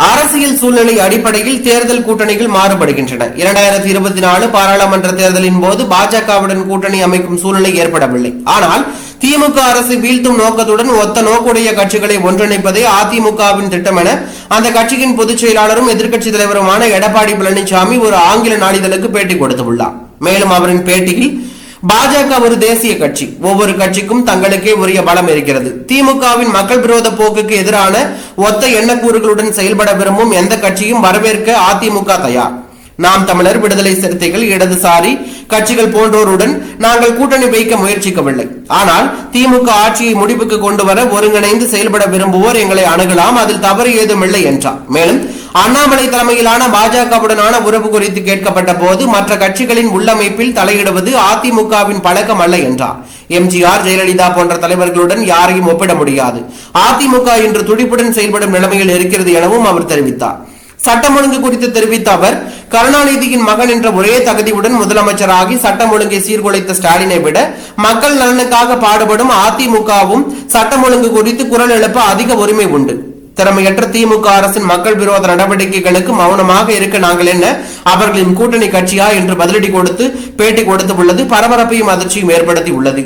அரசியல் சூழ்நிலை அடிப்படையில் தேர்தல் கூட்டணிகள் மாறுபடுகின்றன. 2024 பாராளுமன்ற தேர்தலின் போது பாஜகவுடன் கூட்டணி அமைக்கும் சூழ்நிலை ஏற்படவில்லை. ஆனால் திமுக அரசு வீழ்த்தும் நோக்கத்துடன் ஒத்த நோக்குடைய கட்சிகளை ஒன்றிணைப்பதே அதிமுகவின் திட்டம் என அந்த கட்சியின் பொதுச் செயலாளரும் எதிர்க்கட்சித் தலைவருமான எடப்பாடி பழனிசாமி ஒரு ஆங்கில நாளிதழுக்கு பேட்டி கொடுத்துள்ளார். மேலும் அவரின் பேட்டியில் பாஜக ஒரு தேசிய கட்சி, ஒவ்வொரு கட்சிக்கும் தங்களுக்கே உரிய பலம் இருக்கிறது. திமுகவின் மக்கள் விரோத போக்குக்கு எதிரான ஒத்த எண்ணக்கூறுகளுடன் செயல்பட விரும்பும் எந்த கட்சியும் வரவேற்க அதிமுக தயார். நாம் தமிழர், விடுதலை சிறுத்தைகள், இடதுசாரி கட்சிகள் போன்றோருடன் நாங்கள் கூட்டணி வைக்க முயற்சிக்கவில்லை. ஆனால் திமுக ஆட்சியை முடிவுக்கு கொண்டு வர ஒருங்கிணைந்து செயல்பட விரும்புவோர் எங்களை அணுகலாம், அதில் தவறு ஏதுமில்லை என்றார். மேலும் அண்ணாமலை தலைமையிலான பாஜகவுடனான உறவு குறித்து கேட்கப்பட்ட போது மற்ற கட்சிகளின் உள்ளமைப்பில் தலையிடுவது அதிமுகவின் பழக்கம் அல்ல என்றார். எம்ஜிஆர், ஜெயலலிதா போன்ற தலைவர்களுடன் யாரையும் ஒப்பிட முடியாது. அதிமுக இன்று துடிப்புடன் செயல்படும் நிலைமையில் இருக்கிறது எனவும் அவர் தெரிவித்தார். சட்டம் ஒழுங்கு குறித்து தெரிவித்த அவர், கருணாநிதியின் மகன் என்ற ஒரே தகுதியுடன் முதலமைச்சராகி சட்டம் ஒழுங்கை சீர்குலைத்த ஸ்டாலினை விட மக்கள் நலனுக்காக பாடுபடும் அதிமுகவும் சட்டம் ஒழுங்கு குறித்து குரல் எழுப்ப அதிக உரிமை உண்டு. திறமையற்ற திமுக அரசின் மக்கள் விரோத நடவடிக்கைகளுக்கு மௌனமாக இருக்க நாங்கள் என்ன அவர்களின் கூட்டணி கட்சியா என்று பதிலடி கொடுத்து பேட்டி கொடுத்து உள்ளது பரபரப்பையும் அதிர்ச்சியும் ஏற்படுத்தி உள்ளது.